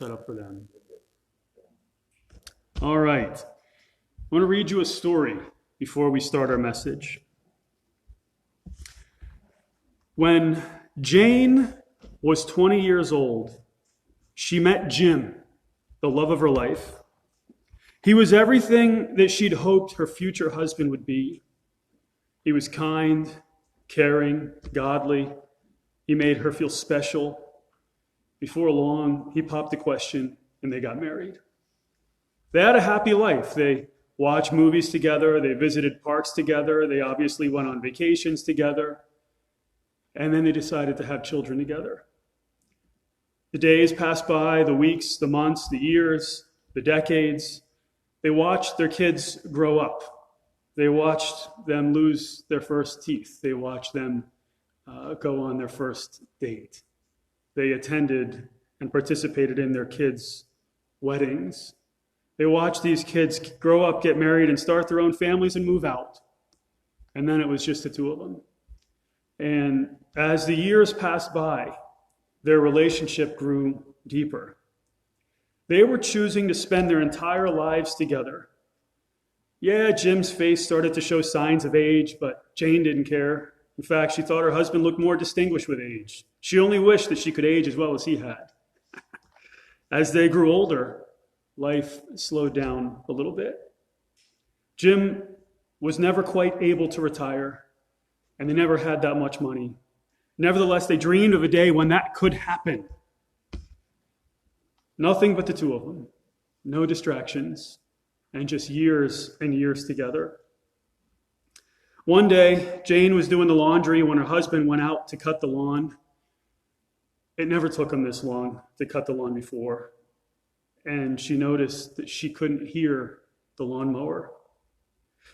set up for them. All right. I want to read you a story before we start our message. When Jane was 20 years old, she met Jim, the love of her life. He was everything that she'd hoped her future husband would be. He was kind, caring, godly. He made her feel special. Before long, he popped the question, and they got married. They had a happy life. They watched movies together. They visited parks together. They obviously went on vacations together. And then they decided to have children together. The days passed by, the weeks, the months, the years, the decades. They watched their kids grow up. They watched them lose their first teeth. They watched them go on their first date. They attended and participated in their kids' weddings. They watched these kids grow up, get married, and start their own families and move out. And then it was just the two of them. And as the years passed by, their relationship grew deeper. They were choosing to spend their entire lives together. Yeah, Jim's face started to show signs of age, but Jane didn't care. In fact, she thought her husband looked more distinguished with age. She only wished that she could age as well as he had. As they grew older, life slowed down a little bit. Jim was never quite able to retire, and they never had that much money. Nevertheless, they dreamed of a day when that could happen. Nothing but the two of them. No distractions, and just years and years together. One day, Jane was doing the laundry when her husband went out to cut the lawn. It never took him this long to cut the lawn before. And she noticed that she couldn't hear the lawnmower.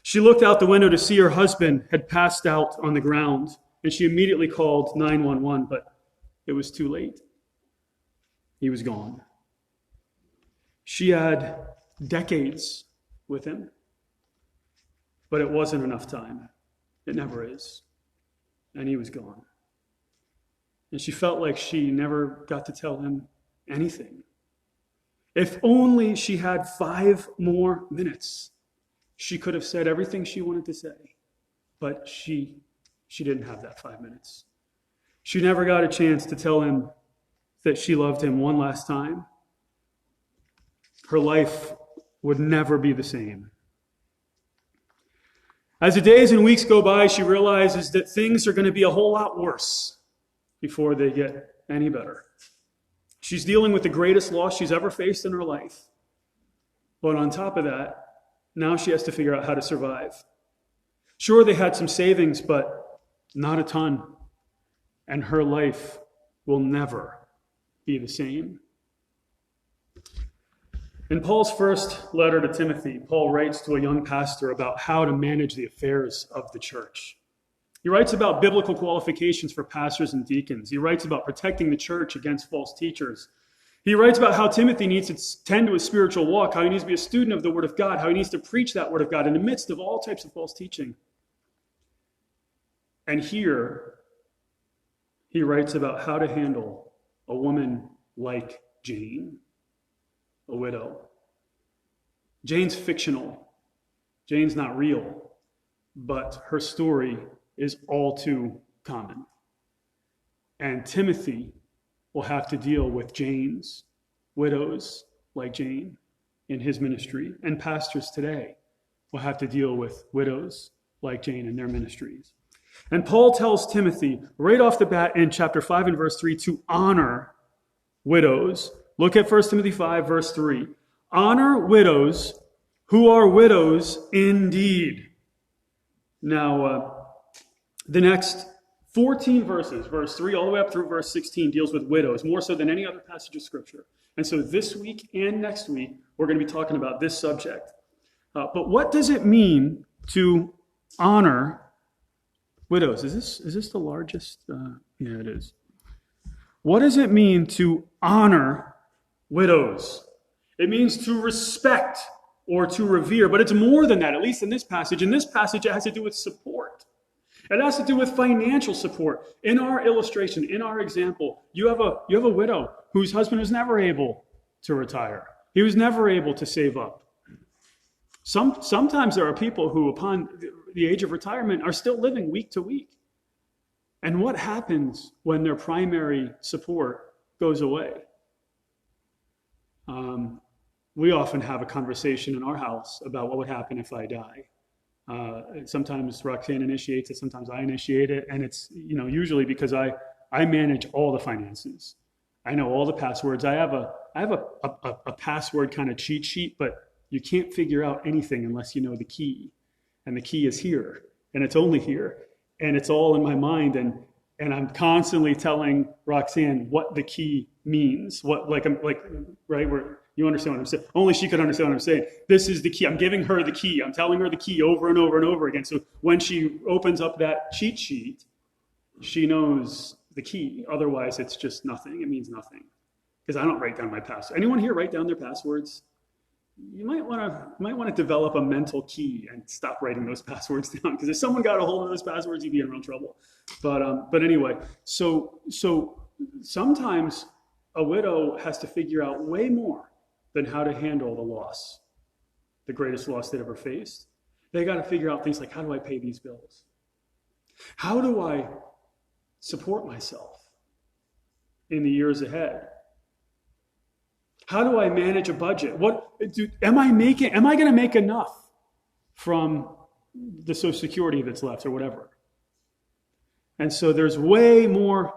She looked out the window to see her husband had passed out on the ground, and she immediately called 911, but it was too late. He was gone. She had decades with him, but it wasn't enough time. It never is. And he was gone. And she felt like she never got to tell him anything. If only she had 5 more minutes, she could have said everything she wanted to say. But she didn't have that 5 minutes. She never got a chance to tell him that she loved him one last time. Her life would never be the same. As the days and weeks go by, she realizes that things are going to be a whole lot worse before they get any better. She's dealing with the greatest loss she's ever faced in her life. But on top of that, now she has to figure out how to survive. Sure, they had some savings, but not a ton. And her life will never be the same. In Paul's first letter to Timothy, Paul writes to a young pastor about how to manage the affairs of the church. He writes about biblical qualifications for pastors and deacons. He writes about protecting the church against false teachers. He writes about how Timothy needs to tend to his spiritual walk, how he needs to be a student of the Word of God, how he needs to preach that Word of God in the midst of all types of false teaching. And here, he writes about how to handle a woman like Jane, a widow. Jane's fictional. Jane's not real, but her story is all too common. And Timothy will have to deal with Jane's, widows like Jane, in his ministry. And pastors today will have to deal with widows like Jane in their ministries. And Paul tells Timothy right off the bat in chapter 5 and verse 3 to honor widows. Look at 1 Timothy 5, verse 3. Honor widows who are widows indeed. Now, the next 14 verses, verse 3 all the way up through verse 16, deals with widows, more so than any other passage of Scripture. And so this week and next week, we're going to be talking about this subject. But what does it mean to honor widows? Is this the largest? Yeah, it is. What does it mean to honor widows? It means to respect or to revere, but it's more than that, at least in this passage. In this passage, it has to do with support. It has to do with financial support. In our illustration, in our example, you have a widow whose husband was never able to retire. He was never able to save up. Sometimes there are people who, upon the age of retirement, are still living week to week. And what happens when their primary support goes away? We often have a conversation in our house about what would happen if I die. Sometimes Roxanne initiates it, sometimes I initiate it, and it's usually because I manage all the finances. I know all the passwords. I have a password kind of cheat sheet, but you can't figure out anything unless you know the key. And the key is here, and it's only here, and it's all in my mind, and I'm constantly telling Roxanne what the key means. Right, where you understand what I'm saying. Only she could understand what I'm saying. This is the key. I'm giving her the key. I'm telling her the key over and over and over again. So when she opens up that cheat sheet, she knows the key. Otherwise, it's just nothing. It means nothing. Because I don't write down my password. Anyone here write down their passwords? You might want to develop a mental key and stop writing those passwords down. Because if someone got a hold of those passwords, you'd be in real trouble. But anyway, so sometimes a widow has to figure out way more than how to handle the loss, the greatest loss they'd ever faced. They got to figure out things like, how do I pay these bills? How do I support myself in the years ahead? How do I manage a budget? Am I going to make enough from the Social Security that's left or whatever? And so there's way more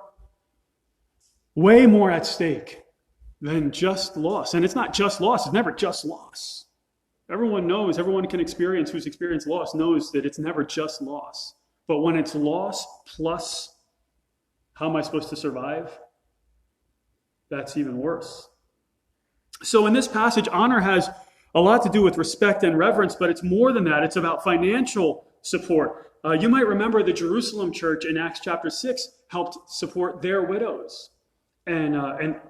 at stake than just loss. And it's not just loss. It's never just loss. Everyone can experience, who's experienced loss knows that it's never just loss. But when it's loss plus how am I supposed to survive, that's even worse. So in this passage, honor has a lot to do with respect and reverence, but it's more than that. It's about financial support. You might remember the Jerusalem church in Acts chapter 6 helped support their widows. And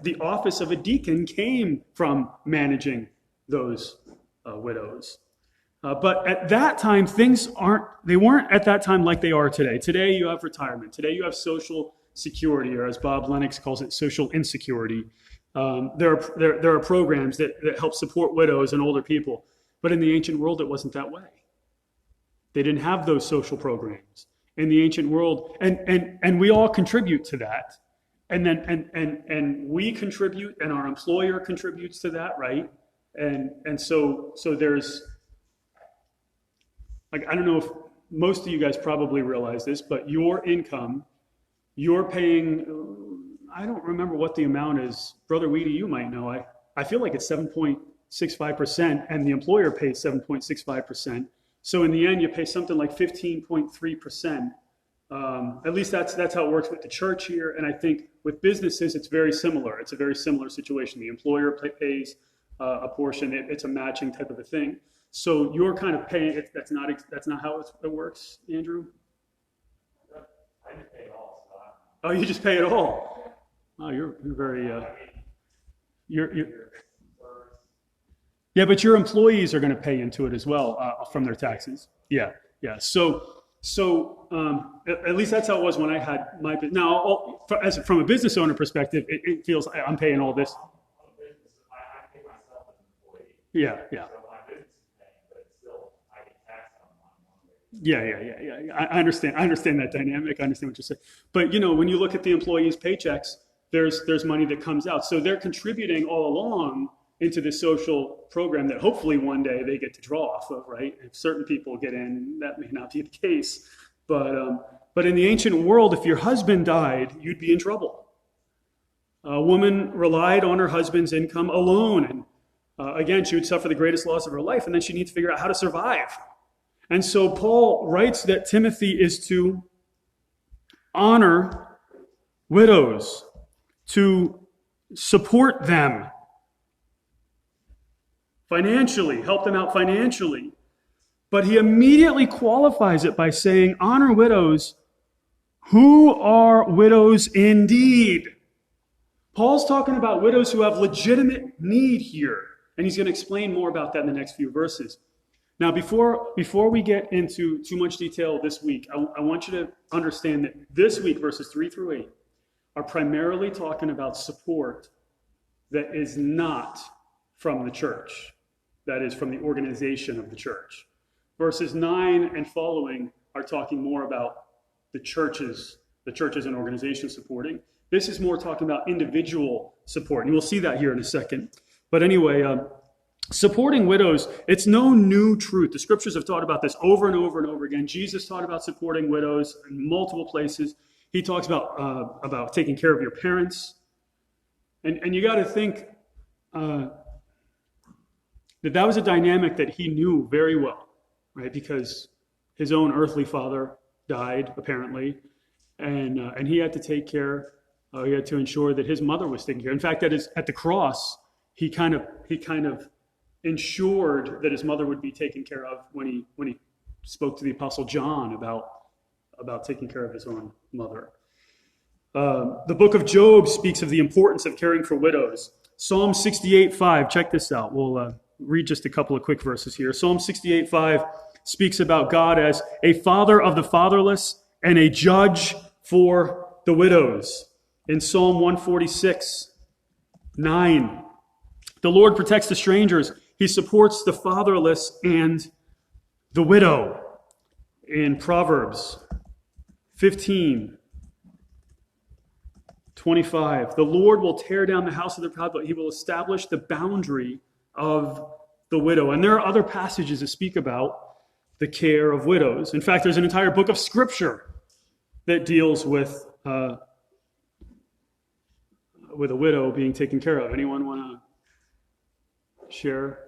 the office of a deacon came from managing those widows. But at that time, they weren't at that time like they are today. Today you have retirement. Today you have social security, or as Bob Lennox calls it, social insecurity. There are programs that help support widows and older people. But in the ancient world, it wasn't that way. They didn't have those social programs in the ancient world. And we all contribute to that. And we contribute, and our employer contributes to that, right? And so there's, like, I don't know if most of you guys probably realize this, but your income, you're paying, I don't remember what the amount is. Brother Weedy, you might know. I feel like it's 7.65%, and the employer pays 7.65%. So in the end, you pay something like 15.3%. At least that's how it works with the church here. And I think with businesses, it's very similar. It's a very similar situation. The employer pays a portion. It's a matching type of a thing. So you're kind of paying. That's not how it works, Andrew. I just pay it all. Oh, you just pay it all. Oh, you're very. Yeah, but your employees are going to pay into it as well from their taxes. Yeah. So at least that's how it was when I had my business. Now, from a business owner perspective, it feels I'm paying all this. I pay myself as an employee. Yeah. So my business is paying, but it's still, I get taxed on my money. Yeah. I understand that dynamic. I understand what you're saying. But when you look at the employees' paychecks, there's money that comes out. So they're contributing all along into the social program that hopefully one day they get to draw off of, right? If certain people get in, that may not be the case. But in the ancient world, if your husband died, you'd be in trouble. A woman relied on her husband's income alone. And again, she would suffer the greatest loss of her life, and then she'd need to figure out how to survive. And so Paul writes that Timothy is to honor widows, to support them financially, help them out financially. But he immediately qualifies it by saying, honor widows who are widows indeed. Paul's talking about widows who have legitimate need here. And he's going to explain more about that in the next few verses. Now, before we get into too much detail this week, I want you to understand that this week, verses 3 through 8, are primarily talking about support that is not from the church, that is from the organization of the church. Verses 9 and following are talking more about the churches and organizations supporting. This is more talking about individual support, and we'll see that here in a second. But anyway, supporting widows, it's no new truth. The scriptures have taught about this over and over and over again. Jesus taught about supporting widows in multiple places. He talks about taking care of your parents. And you got to think that was a dynamic that he knew very well, right? Because his own earthly father died, apparently, and he had to take care. He had to ensure that his mother was taken care of. In fact, at the cross, he kind of ensured that his mother would be taken care of when he spoke to the Apostle John about taking care of his own mother. The book of Job speaks of the importance of caring for widows. Psalm 68:5, check this out. We'll read just a couple of quick verses here. Psalm 68:5 speaks about God as a father of the fatherless and a judge for the widows. In Psalm 146:9, the Lord protects the strangers. He supports the fatherless and the widow. In Proverbs 15:25, the Lord will tear down the house of the proud, but he will establish the boundary of the widow. And there are other passages that speak about the care of widows. In fact, there's an entire book of scripture that deals with a widow being taken care of. Anyone want to share?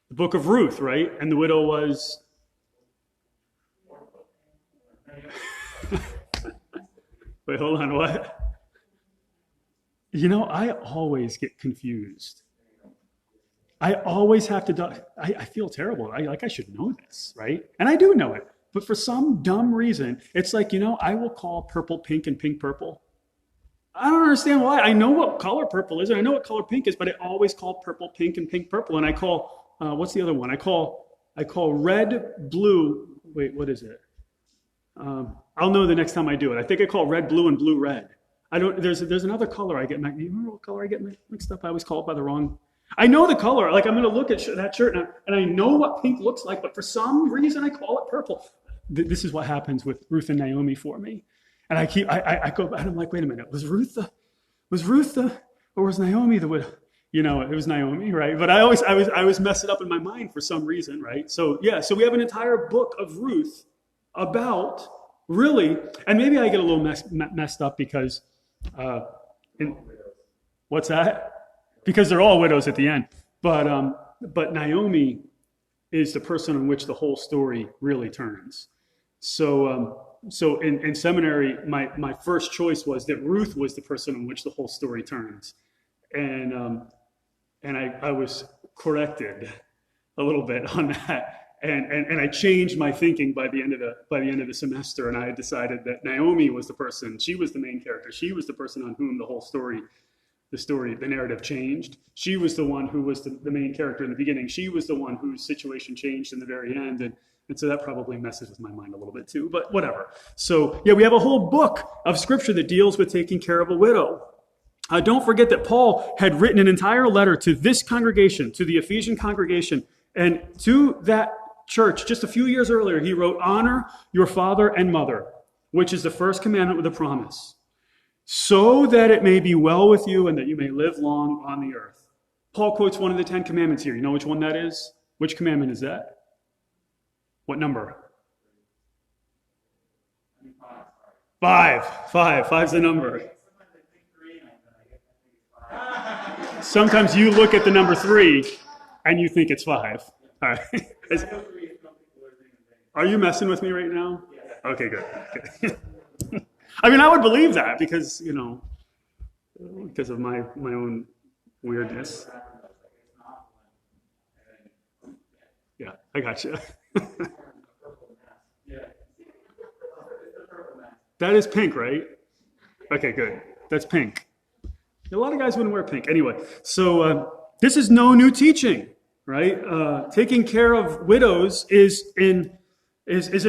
The book of Ruth, right? And the widow was... Wait, hold on, what? I always get confused. I always have to, I feel terrible. I should know this, right? And I do know it. But for some dumb reason, it's like, I will call purple pink and pink purple. I don't understand why. I know what color purple is, and I know what color pink is, but I always call purple pink and pink purple. And I call, what's the other one? I call red blue. Wait, what is it? I'll know the next time I do it. I think I call red blue and blue red. There's another color I get. You remember what color I get mixed up? I always call it by the wrong. I know the color. Like, I'm going to look at that shirt and I know what pink looks like, but for some reason I call it purple. This is what happens with Ruth and Naomi for me. And I go and I'm like, wait a minute, was Ruth or was Naomi the widow? It was Naomi, right? But I always mess it up in my mind for some reason, right? So we have an entire book of Ruth about really, and maybe I get a little messed up because, what's that? Because they're all widows at the end. But Naomi is the person on which the whole story really turns. So in seminary, my first choice was that Ruth was the person on which the whole story turns, and I was corrected a little bit on that, and I changed my thinking by the end of the semester, and I had decided that Naomi was the person. She was the main character. She was the person on whom the whole story. The narrative changed. She was the one who was the main character in the beginning. She was the one whose situation changed in the very end. And so that probably messes with my mind a little bit too, but whatever. So we have a whole book of scripture that deals with taking care of a widow. Don't forget that Paul had written an entire letter to this congregation, to the Ephesian congregation, and to that church just a few years earlier, he wrote, "Honor your father and mother, which is the first commandment with a promise, so that it may be well with you and that you may live long on the earth." Paul quotes one of the 10 commandments here. You know which one that is? Which commandment is that? What number? 5. Five's the number. Sometimes you look at the number 3 and you think it's 5. All right. Are you messing with me right now? Okay, good. I mean, I would believe that because of my own weirdness. Yeah, I got you. That is pink, right? Okay, good. That's pink. A lot of guys wouldn't wear pink. Anyway, so this is no new teaching, right? Taking care of widows is an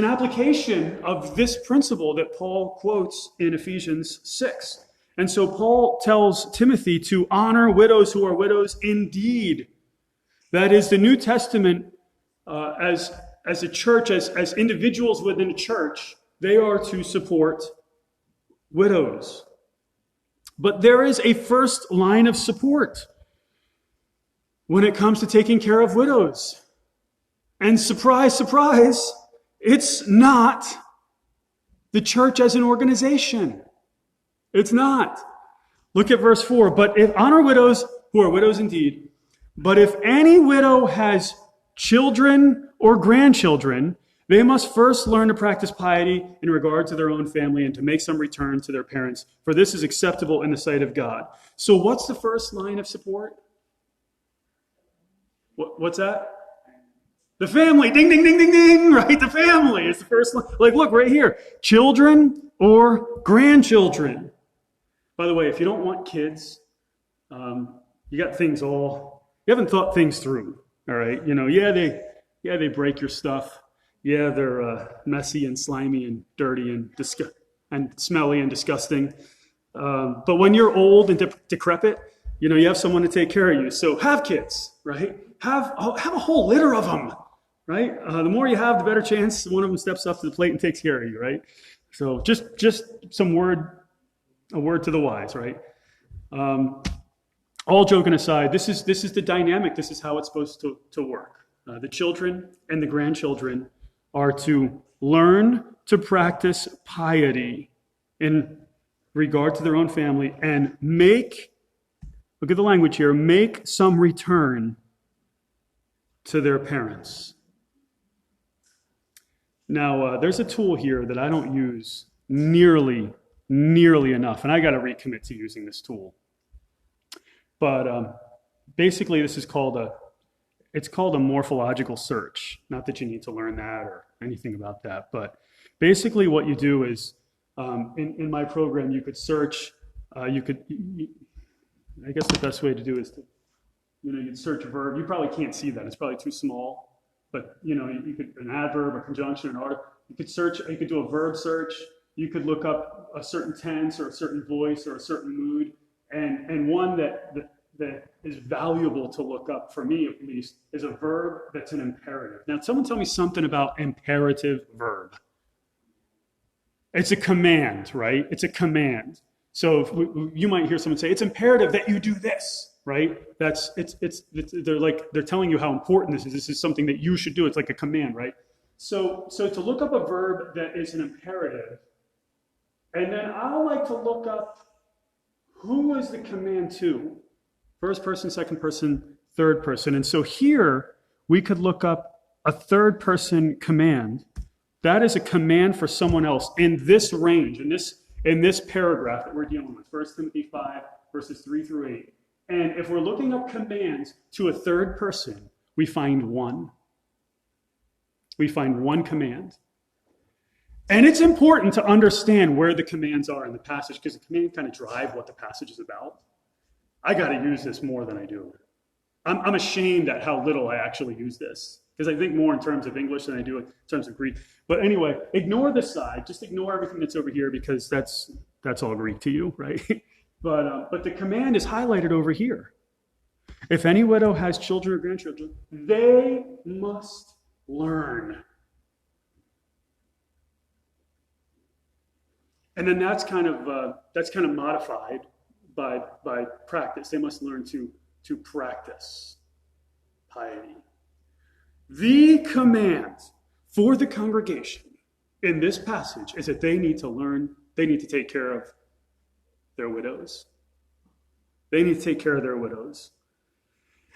application of this principle that Paul quotes in Ephesians 6. And so Paul tells Timothy to honor widows who are widows indeed. That is, the New Testament, as a church, as individuals within a church, they are to support widows. But there is a first line of support when it comes to taking care of widows. And surprise, surprise, it's not the church as an organization. It's not. Look at verse 4. But if honor widows who are widows indeed, but if any widow has children or grandchildren, they must first learn to practice piety in regard to their own family and to make some return to their parents, for this is acceptable in the sight of God. So what's the first line of support? What's that? The family. Ding, ding, ding, ding, ding. Right? The family is the first line. Like, look right here. Children or grandchildren. By the way, if you don't want kids, you got things you haven't thought things through. All right? They break your stuff. Yeah, they're messy and slimy and dirty and smelly and disgusting. But when you're old and decrepit, you have someone to take care of you. So have kids, right? Have a whole litter of them, right? The more you have, the better chance one of them steps up to the plate and takes care of you, right? So just a word to the wise, right? All joking aside, this is the dynamic. This is how it's supposed to work. The children and the grandchildren are to learn to practice piety in regard to their own family and look at the language here, make some return to their parents. Now, there's a tool here that I don't use nearly enough, and I got to recommit to using this tool. But basically, this is called it's called a morphological search. Not that you need to learn that or anything about that, but basically what you do is, in my program, you could search, I guess the best way to do is to, you'd search a verb. You probably can't see that. It's probably too small, but you could, an adverb, a conjunction, an article. You could do a verb search. You could look up a certain tense or a certain voice or a certain mood, and one that is valuable to look up, for me at least, is a verb that's an imperative. Now, someone tell me something about imperative verb. It's a command, right? It's a command. So you might hear someone say, it's imperative that you do this, right? They're telling you how important this is. This is something that you should do. It's like a command, right? So to look up a verb that is an imperative, and then I like to look up who is the command to. First person, second person, third person. And so here we could look up a third person command. That is a command for someone else in this range, in this paragraph that we're dealing with, 1 Timothy 5, verses 3 through 8. And if we're looking up commands to a third person, we find one. We find one command. And it's important to understand where the commands are in the passage, because the commands kind of drive what the passage is about. I got to use this more than I do. I'm ashamed at how little I actually use this, because I think more in terms of English than I do in terms of Greek. But anyway, ignore this side. Just ignore everything that's over here, because that's all Greek to you, right? But the command is highlighted over here. If any widow has children or grandchildren, they must learn. And then that's kind of modified by practice. They must learn to practice piety. The command for the congregation in this passage is that they need to take care of their widows. They need to take care of their widows.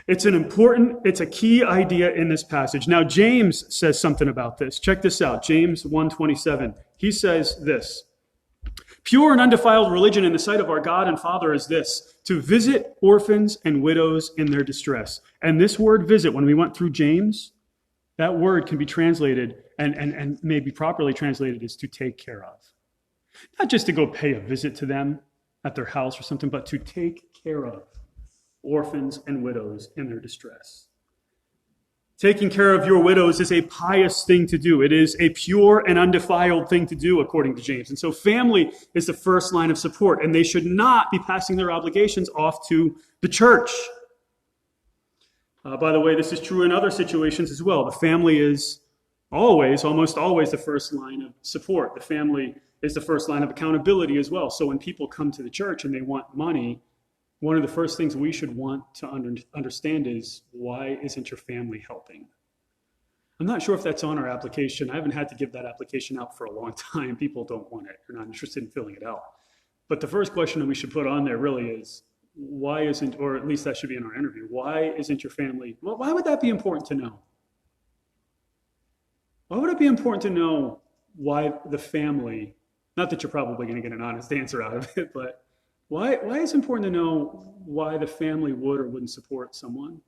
It's a key idea in this passage. Now, James says something about this. Check this out. James 1:27. He says this: pure and undefiled religion in the sight of our God and Father is this, to visit orphans and widows in their distress. And this word visit, when we went through James, that word can be translated and may be properly translated as to take care of. Not just to go pay a visit to them at their house or something, but to take care of orphans and widows in their distress. Taking care of your widows is a pious thing to do. It is a pure and undefiled thing to do, according to James. And so family is the first line of support, and they should not be passing their obligations off to the church. By the way, this is true in other situations as well. The family is almost always the first line of support. The family is the first line of accountability as well. So when people come to the church and they want money, one of the first things we should want to understand is, why isn't your family helping? I'm not sure if that's on our application. I haven't had to give that application out for a long time. People don't want it. They're not interested in filling it out. But the first question that we should put on there really is, why isn't, or at least that should be in our interview, why isn't your family, well, why would that be important to know? Why would it be important to know why the family, not that you're probably going to get an honest answer out of it, but why is it important to know why the family would or wouldn't support someone?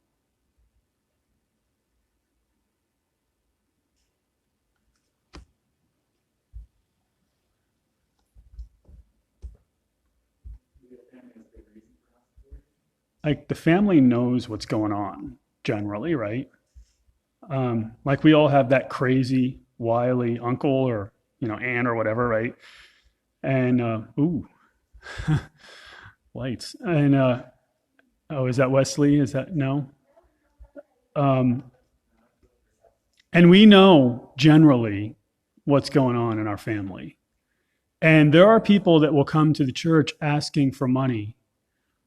Like, the family knows what's going on generally, right? Like, we all have that crazy, wily uncle or, aunt or whatever, right? And, lights. And, is that Wesley? Is that, no? And we know generally what's going on in our family. And there are people that will come to the church asking for money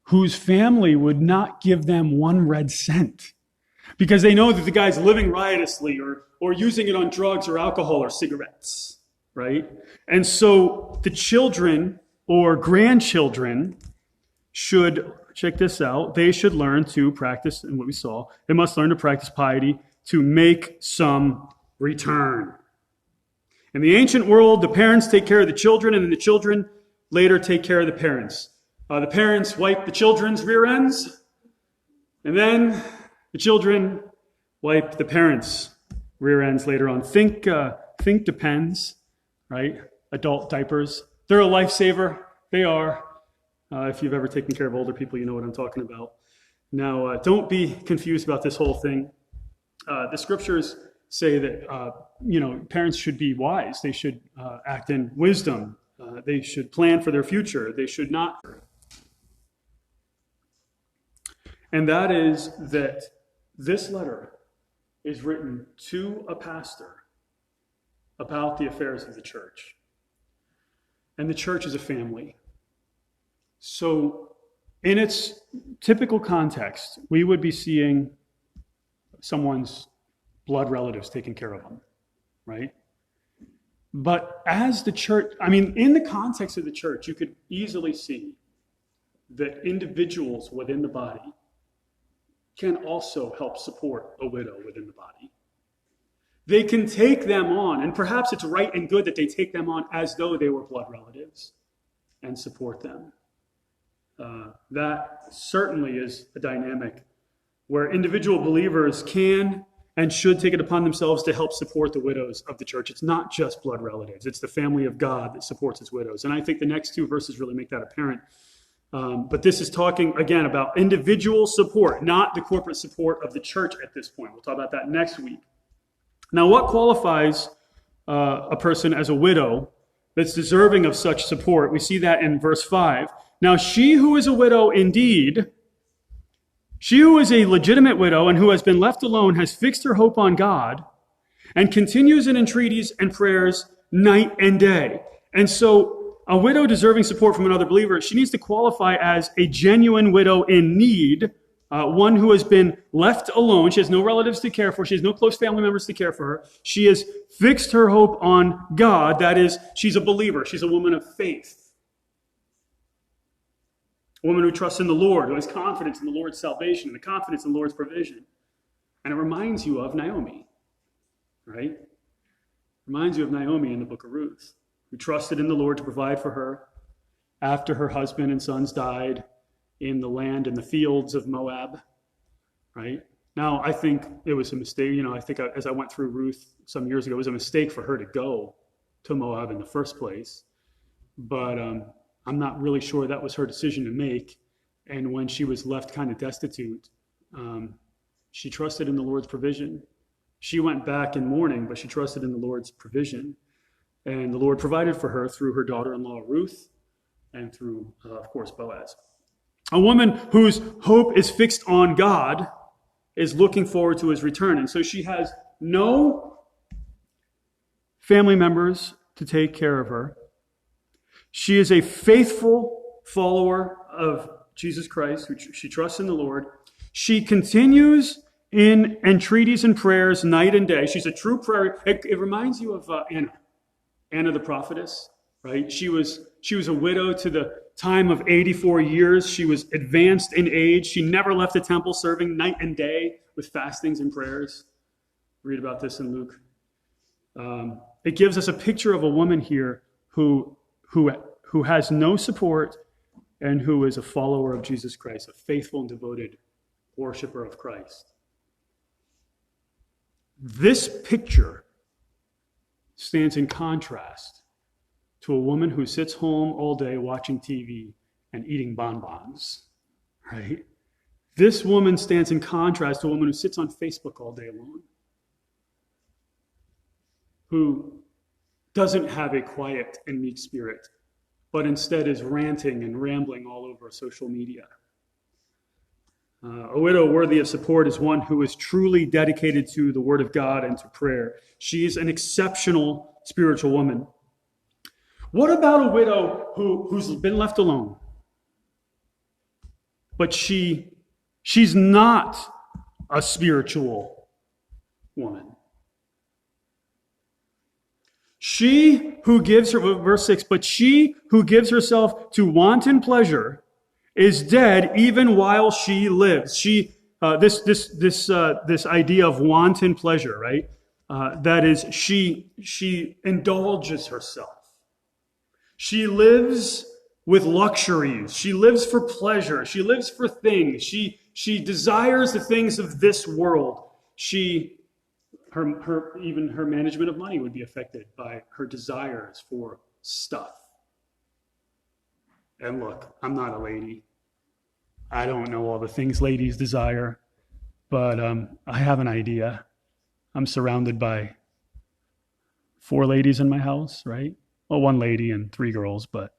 whose family would not give them 1 red cent because they know that the guy's living riotously or using it on drugs or alcohol or cigarettes, right? And so the children or grandchildren should, check this out, they should learn to practice, and what we saw, they must learn to practice piety to make some return. In the ancient world, the parents take care of the children, and then the children later take care of the parents. The parents wipe the children's rear ends, and then the children wipe the parents' rear ends later on. Think Depends, right? Adult diapers. They're a lifesaver. They are. If you've ever taken care of older people, you know what I'm talking about. Now, don't be confused about this whole thing. The scriptures say that, parents should be wise. They should act in wisdom. They should plan for their future. They should not. And that is that this letter is written to a pastor about the affairs of the church. And the church is a family. So in its typical context, we would be seeing someone's blood relatives taking care of them, right? But as the church, in the context of the church, you could easily see that individuals within the body can also help support a widow within the body. They can take them on, and perhaps it's right and good that they take them on as though they were blood relatives and support them. That certainly is a dynamic where individual believers can and should take it upon themselves to help support the widows of the church. It's not just blood relatives. It's the family of God that supports its widows. And I think the next 2 verses really make that apparent. But this is talking, again, about individual support, not the corporate support of the church at this point. We'll talk about that next week. Now, what qualifies a person as a widow that's deserving of such support? We see that in verse 5. Now, she who is a widow indeed, she who is a legitimate widow and who has been left alone has fixed her hope on God and continues in entreaties and prayers night and day. And so a widow deserving support from another believer, she needs to qualify as a genuine widow in need, one who has been left alone. She has no relatives to care for. She has no close family members to care for her. She has fixed her hope on God. That is, she's a believer. She's a woman of faith. A woman who trusts in the Lord, who has confidence in the Lord's salvation and the confidence in the Lord's provision. And it reminds you of Naomi, right? Reminds you of Naomi in the book of Ruth, who trusted in the Lord to provide for her after her husband and sons died in the land and the fields of Moab, right? Now, I think it was a mistake. I think as I went through Ruth some years ago, it was a mistake for her to go to Moab in the first place. But I'm not really sure that was her decision to make. And when she was left kind of destitute, she trusted in the Lord's provision. She went back in mourning, but she trusted in the Lord's provision. And the Lord provided for her through her daughter-in-law Ruth and through, of course, Boaz. A woman whose hope is fixed on God is looking forward to his return. And so she has no family members to take care of her. She is a faithful follower of Jesus Christ, who she trusts in the Lord. She continues in entreaties and prayers night and day. She's a true prayer. It reminds you of Anna the prophetess, right? She was a widow to the time of 84 years. She was advanced in age. She never left the temple, serving night and day with fastings and prayers. Read about this in Luke. It gives us a picture of a woman here who has no support and who is a follower of Jesus Christ, a faithful and devoted worshiper of Christ. This picture stands in contrast to a woman who sits home all day watching TV and eating bonbons, right? This woman stands in contrast to a woman who sits on Facebook all day long, who doesn't have a quiet and meek spirit, but instead is ranting and rambling all over social media. A widow worthy of support is one who is truly dedicated to the Word of God and to prayer. She's an exceptional spiritual woman. What about a widow who's been left alone? But she's not a spiritual woman. She who gives her, verse 6, but she who gives herself to wanton pleasure is dead even while she lives. This idea of wanton pleasure, right? That is, she indulges herself. She lives with luxuries. She lives for pleasure. She lives for things. She desires the things of this world. Even her management of money would be affected by her desires for stuff. And look, I'm not a lady. I don't know all the things ladies desire, but I have an idea. I'm surrounded by 4 ladies in my house, right? Well, 1 lady and 3 girls, but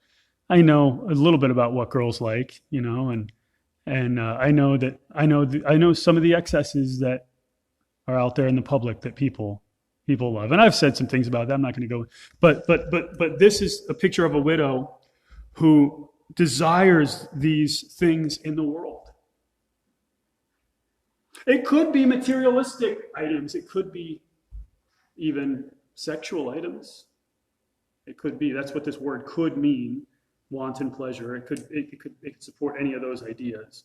I know a little bit about what girls like, and I know some of the excesses that are out there in the public that people love. And I've said some things about that. I'm not going to go, but this is a picture of a widow who desires these things in the world. It could be materialistic items. It could be even sexual items. It could be, that's what this word could mean, wanton pleasure. It could support any of those ideas.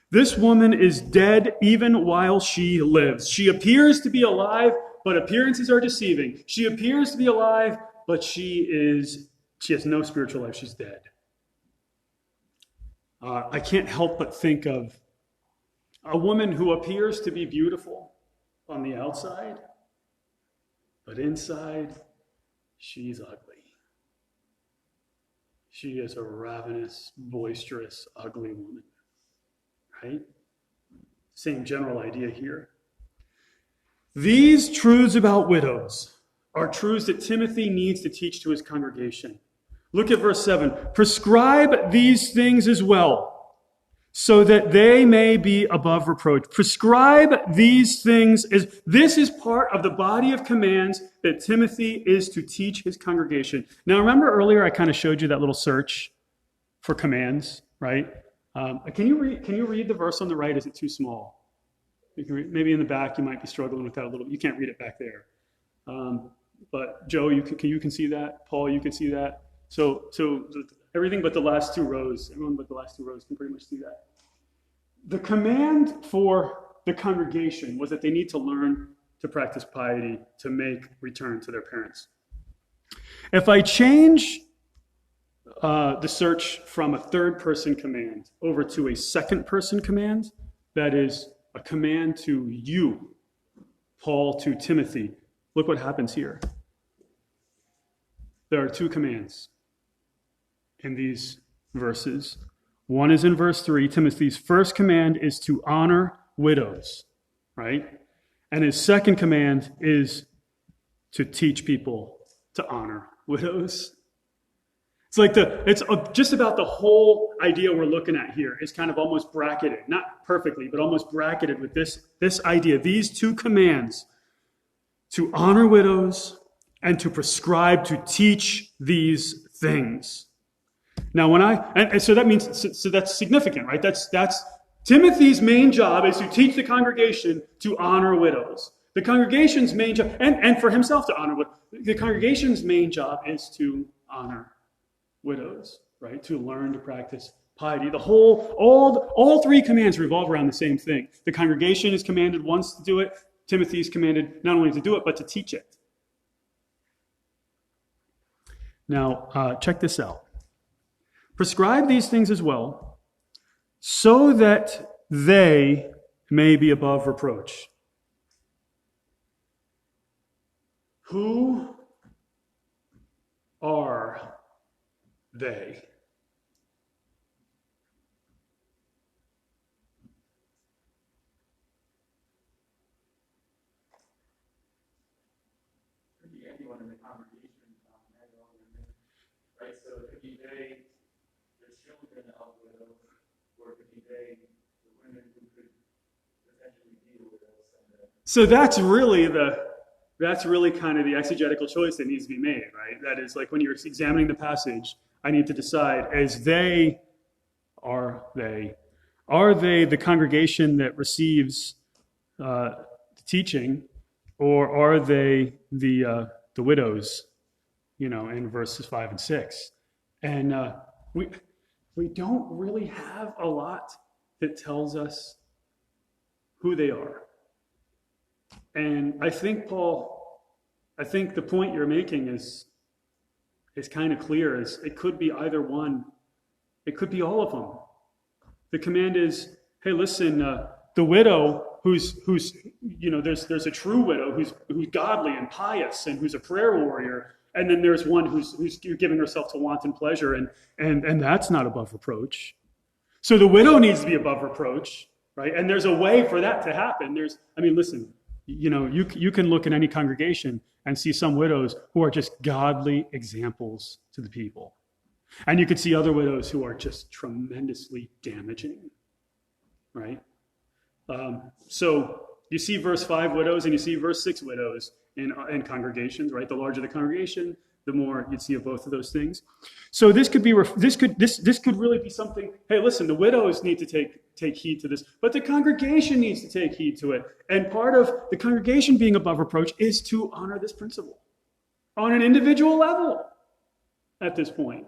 This woman is dead even while she lives. She appears to be alive, but appearances are deceiving. She appears to be alive, but she has no spiritual life. She's dead. I can't help but think of a woman who appears to be beautiful on the outside, but inside, she's ugly. She is a ravenous, boisterous, ugly woman. Right? Same general idea here. These truths about widows are truths that Timothy needs to teach to his congregation. Look at verse 7. Prescribe these things as well, so that they may be above reproach. Prescribe these things as this is part of the body of commands that Timothy is to teach his congregation. Now, remember earlier I kind of showed you that little search for commands, right? Can you read the verse on the right? Is it too small? You can maybe in the back you might be struggling with that a little. You can't read it back there. But Joe, you can see that. Paul, you can see that. So everything but the last 2 rows. Everyone but the last 2 rows can pretty much see that. The command for the congregation was that they need to learn to practice piety, to make return to their parents. If I change the search from a 3rd-person command over to a 2nd-person command, that is a command to you, Paul to Timothy, look what happens here. There are 2 commands in these verses. One is in verse 3. Timothy's first command is to honor widows, right? And his second command is to teach people to honor widows. It's like it's just about the whole idea we're looking at here is kind of almost bracketed, not perfectly, but almost bracketed with this idea, these two commands, to honor widows and to prescribe to teach these things. Now, and so that means, so that's significant, right? That's Timothy's main job is to teach the congregation to honor widows. The congregation's main job, and for himself to honor widows, the congregation's main job is to honor widows, right? To learn to practice piety. All three commands revolve around the same thing. The congregation is commanded once to do it. Timothy is commanded not only to do it, but to teach it. Now, check this out. Prescribe these things as well, so that they may be above reproach. Who are they? Could be anyone in the congregation, right? So it could be they, the children of widows, or it could be they, the women who could potentially be widows. So that's really kind of the exegetical choice that needs to be made, right? That is, like, when you're examining the passage, I need to decide, are they the congregation that receives teaching, or are they the widows, in verses 5 and 6? And we don't really have a lot that tells us who they are. And I think, Paul, the point you're making is kind of clear. It could be either one. It could be all of them. The command is, hey, listen, the widow who's there's a true widow who's godly and pious and who's a prayer warrior, and then there's one who's giving herself to wanton pleasure, and that's not above reproach. So the widow needs to be above reproach, right? And there's a way for that to happen. Listen, you can look in any congregation and see some widows who are just godly examples to the people. And you could see other widows who are just tremendously damaging, right? So you see verse 5 widows and you see verse 6 widows in congregations, right? The larger the congregation, the more you'd see of both of those things. So this could really be something. Hey, listen, the widows need to take heed to this, but the congregation needs to take heed to it. And part of the congregation being above reproach is to honor this principle on an individual level at this point.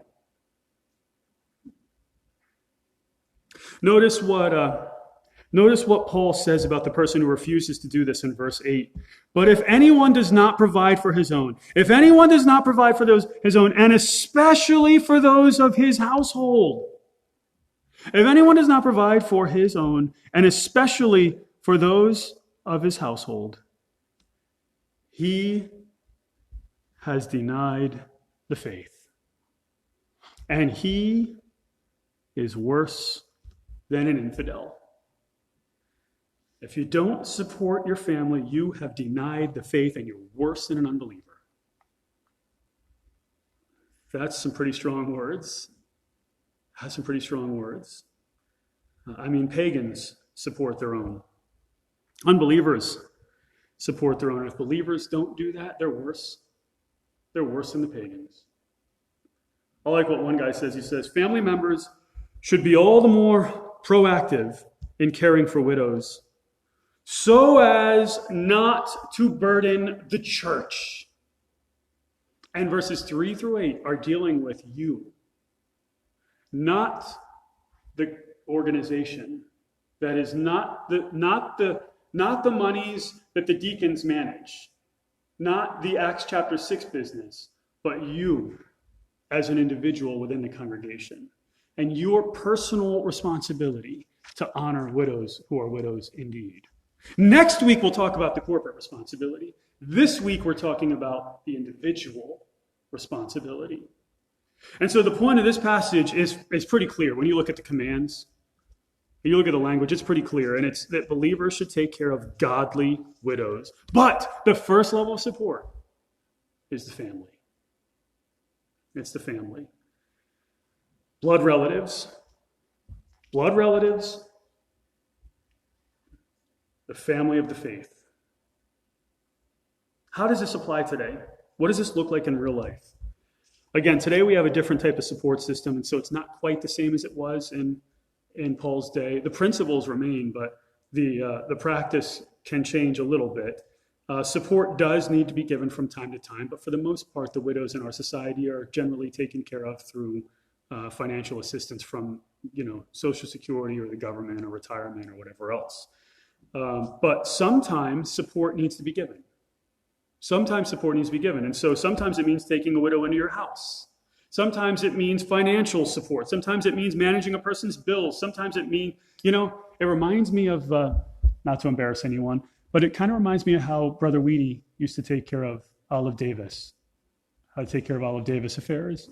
Notice what Paul says about the person who refuses to do this in verse 8. But if anyone does not provide for his own, and especially for those of his household, if anyone does not provide for his own, and especially for those of his household, he has denied the faith. And he is worse than an infidel. If you don't support your family, you have denied the faith and you're worse than an unbeliever. That's some pretty strong words. Pagans support their own. Unbelievers support their own. If believers don't do that, they're worse. They're worse than the pagans. I like what one guy says. He says, family members should be all the more proactive in caring for widows, so as not to burden the church. And verses 3 through 8 are dealing with you, not the organization. That is not the monies that the deacons manage, not the Acts chapter 6 business, but you as an individual within the congregation, and your personal responsibility to honor widows who are widows indeed. Next week, we'll talk about the corporate responsibility. This week, we're talking about the individual responsibility. And so the point of this passage is pretty clear when you look at the commands. You look at the language, it's pretty clear, and it's that believers should take care of godly widows. But the first level of support is the family. It's the family. Blood relatives. Blood relatives. The family of the faith. How does this apply today? What does this look like in real life? Again, today we have a different type of support system, and so it's not quite the same as it was in Paul's day. The principles remain, but the practice can change a little bit. Support does need to be given from time to time, but for the most part, the widows in our society are generally taken care of through financial assistance from, Social Security or the government or retirement or whatever else. But sometimes support needs to be given. Sometimes support needs to be given, and so sometimes it means taking a widow into your house. Sometimes it means financial support. Sometimes it means managing a person's bills. Sometimes it means, it reminds me of, not to embarrass anyone, but it kind of reminds me of how Brother Weedy used to take care of Olive Davis, how to take care of Olive Davis affairs.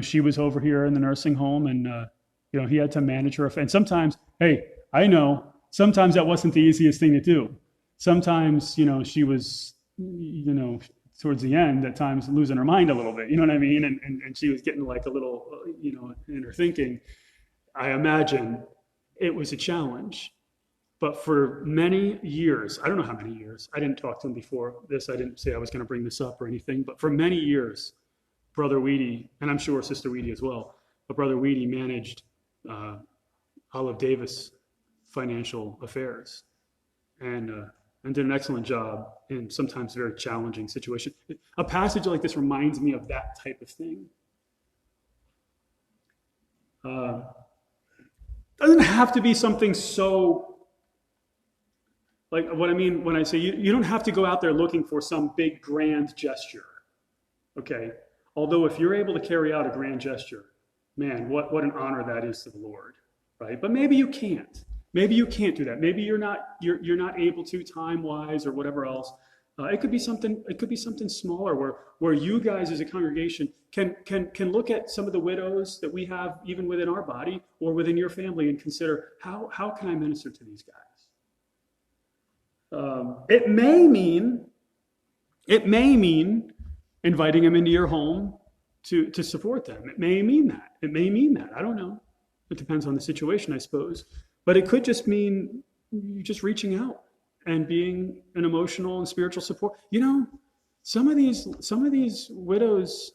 She was over here in the nursing home, and, he had to manage her. And sometimes, hey, I know, sometimes that wasn't the easiest thing to do. Sometimes, she was, towards the end, at times losing her mind a little bit, you know what I mean? And she was getting like a little, in her thinking. I imagine it was a challenge. But for many years, I don't know how many years, I didn't talk to him before this, I didn't say I was going to bring this up or anything, but for many years, Brother Weedy, and I'm sure Sister Weedy as well, but Brother Weedy managed Olive Davis financial affairs and did an excellent job in sometimes very challenging situations. A passage like this reminds me of that type of thing. Doesn't have to be something so, like what I mean when I say you don't have to go out there looking for some big grand gesture, okay? Although if you're able to carry out a grand gesture, man, what an honor that is to the Lord, right? But maybe you can't. Maybe you can't do that. Maybe you're not able to time-wise or whatever else. It could be something smaller where you guys as a congregation can look at some of the widows that we have even within our body or within your family and consider how can I minister to these guys? It may mean inviting them into your home to support them. It may mean that. I don't know. It depends on the situation, I suppose. But it could just mean you just reaching out and being an emotional and spiritual support. Some of these widows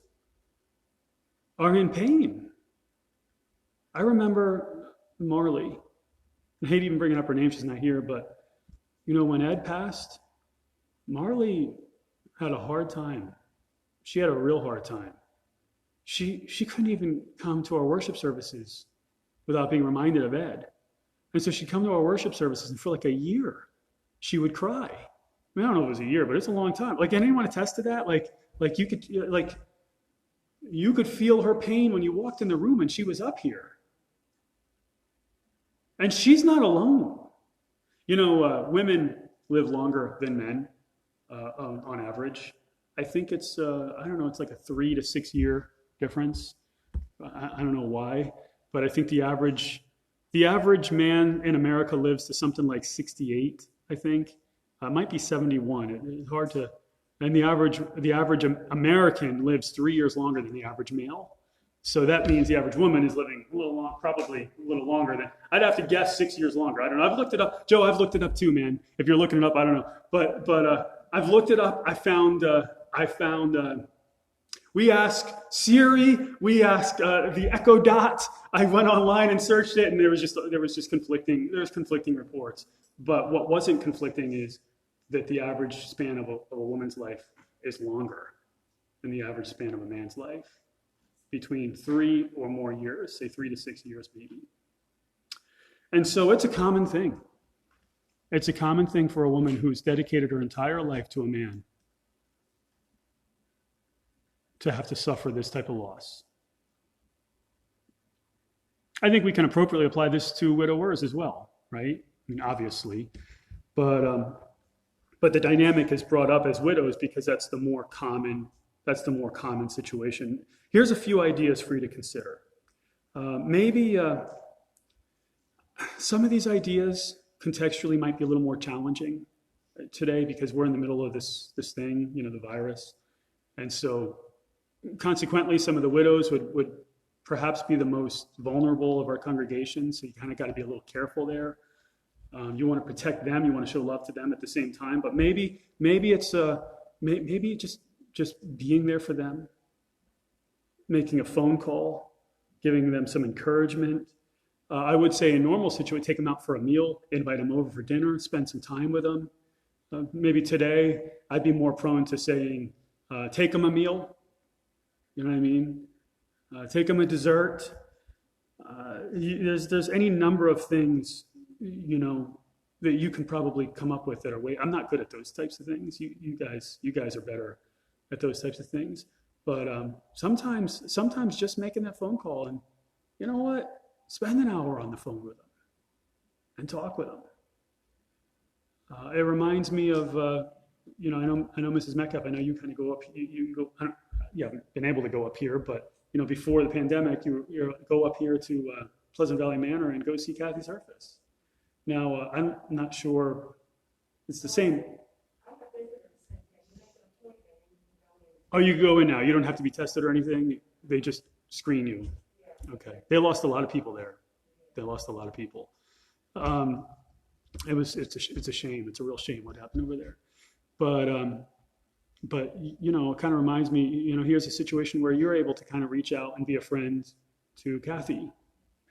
are in pain. I remember Marley. I hate even bringing up her name, she's not here, but when Ed passed, Marley had a hard time. She had a real hard time. She couldn't even come to our worship services without being reminded of Ed. And so she'd come to our worship services, and for like a year, she would cry. I don't know if it was a year, but it's a long time. Like, anyone attest to that? Like you could feel her pain when you walked in the room, and she was up here. And she's not alone. Women live longer than men on average. I think it's, it's like a 3 to 6 year difference. I don't know why, but I think the average man in America lives to something like 68, I think. It might be 71. It's hard to, and the average American lives 3 years longer than the average male. So that means the average woman is living probably a little longer than, I'd have to guess 6 years longer. I don't know. I've looked it up. Joe, I've looked it up too, man. If you're looking it up, I don't know. But I've looked it up. I found we asked Siri, we asked the Echo Dot. I went online and searched it, and there was conflicting reports. But what wasn't conflicting is that the average span of a woman's life is longer than the average span of a man's life, between 3 or more years, say 3 to 6 years maybe. And so it's a common thing. It's a common thing for a woman who's dedicated her entire life to a man to have to suffer this type of loss. I think we can appropriately apply this to widowers as well, right? I mean, obviously, but the dynamic is brought up as widows because that's the more common situation. Here's a few ideas for you to consider. Maybe some of these ideas contextually might be a little more challenging today because we're in the middle of this thing, the virus. And so consequently, some of the widows would perhaps be the most vulnerable of our congregation. So you kind of got to be a little careful there. You want to protect them. You want to show love to them at the same time. But maybe it's maybe just being there for them, making a phone call, giving them some encouragement. I would say in normal situation, take them out for a meal, invite them over for dinner, spend some time with them. Maybe today, I'd be more prone to saying, take them a meal. You know what I mean? Take them a dessert. There's any number of things, that you can probably come up with that are I'm not good at those types of things. You guys are better at those types of things. But sometimes just making that phone call and, you know what? Spend an hour on the phone with them and talk with them. It reminds me of, I know Mrs. Metcalf, I know you kind of go up, you go, you haven't been able to go up here, but, before the pandemic, you go up here to Pleasant Valley Manor and go see Kathy Surface. Now, I'm not sure, it's the same. Oh, you go in now. You don't have to be tested or anything. They just screen you. Okay. They lost a lot of people there. It's a shame. It's a real shame what happened over there. But it kind of reminds me, here's a situation where you're able to kind of reach out and be a friend to Kathy.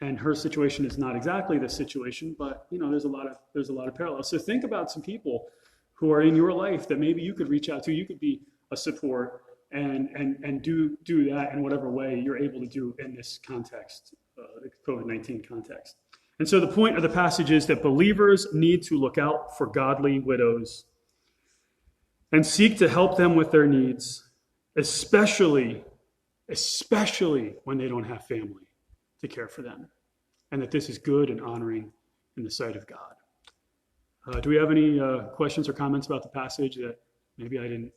And her situation is not exactly this situation, but there's a lot of parallels. So think about some people who are in your life that maybe you could reach out to. You could be a support and do that in whatever way you're able to do in this context, the COVID-19 context. And so the point of the passage is that believers need to look out for godly widows and seek to help them with their needs, especially when they don't have family to care for them, and that this is good and honoring in the sight of God. Do we have any questions or comments about the passage that maybe I didn't?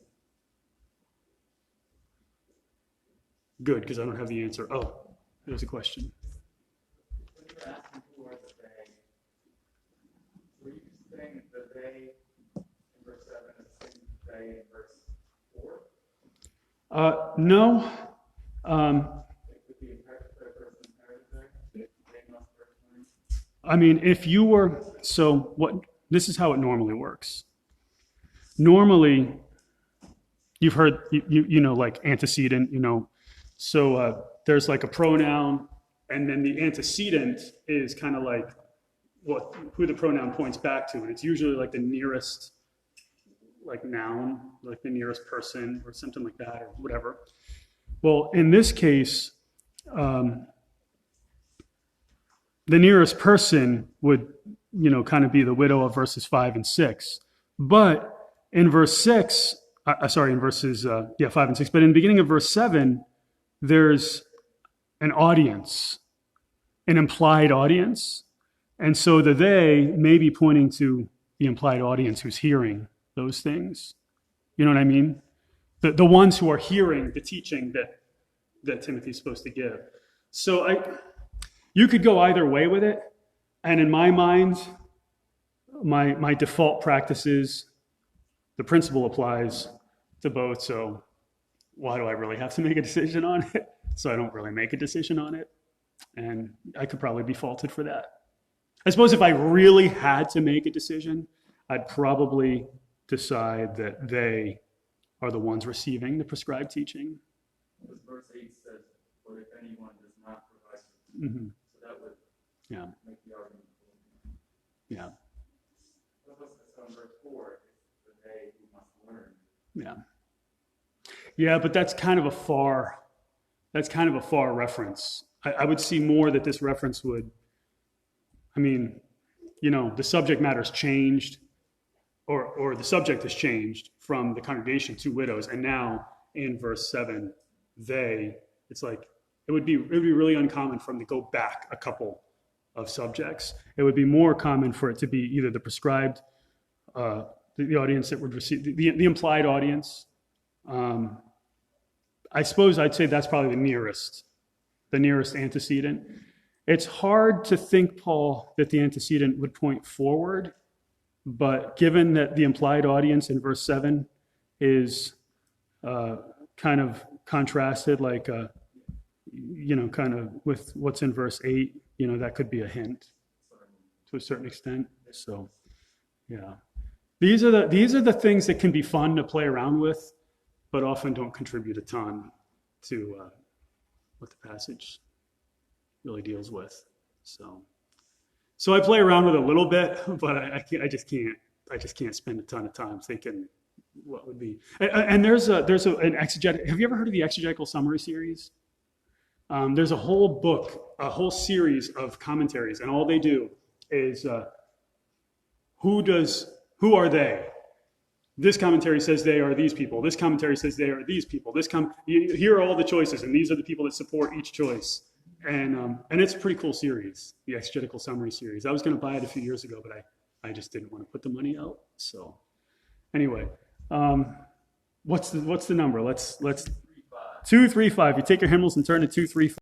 Good, because I don't have the answer. Oh, there's a question. When you were asking who are the they, were you saying the they in verse 7 is the same as they in verse 4? No. I mean, if you were, this is how it normally works. Normally, you've heard, like antecedent, so there's like a pronoun, and then the antecedent is kind of like who the pronoun points back to, and it's usually like the nearest, like noun, like the nearest person or something like that or whatever. Well, in this case, the nearest person would, kind of be the widow of verses 5 and 6. But in verse 6, in verses 5 and 6, but in the beginning of verse 7, there's an audience, an implied audience. And so the they may be pointing to the implied audience who's hearing those things. You know what I mean? The ones who are hearing the teaching that Timothy's supposed to give. So you could go either way with it. And in my mind, my default practice is the principle applies to both. So why do I really have to make a decision on it? So I don't really make a decision on it. And I could probably be faulted for that. I suppose if I really had to make a decision, I'd probably decide that they are the ones receiving the prescribed teaching. Because verse 8 says, "But if anyone does not provide," Mm-hmm. so that would make the argument. Yeah. So in verse 4, it's the they who must learn. Yeah. Yeah, but that's kind of a far reference. I would see more that this reference would, the subject matter's changed, or the subject has changed from the congregation to widows, and now in verse 7, it's like it would be really uncommon for them to go back a couple of subjects. It would be more common for it to be either the prescribed, the audience that would receive, the implied audience. I suppose I'd say that's probably the nearest antecedent. It's hard to think, Paul, that the antecedent would point forward, but given that the implied audience in verse 7 is kind of contrasted, like, kind of with what's in verse 8, that could be a hint to a certain extent. So, yeah. These are the things that can be fun to play around with, but often don't contribute a ton to what the passage really deals with. So I play around with it a little bit, but I just can't spend a ton of time thinking what would be. And there's an exegetical. Have you ever heard of the exegetical summary series? There's a whole book, a whole series of commentaries, and all they do is who are they? This commentary says they are these people. This commentary says they are these people. Here are all the choices, and these are the people that support each choice. And it's a pretty cool series, the exegetical summary series. I was going to buy it a few years ago, but I just didn't want to put the money out. So anyway, what's the number? Let's 235. You take your hymnals and turn to 235.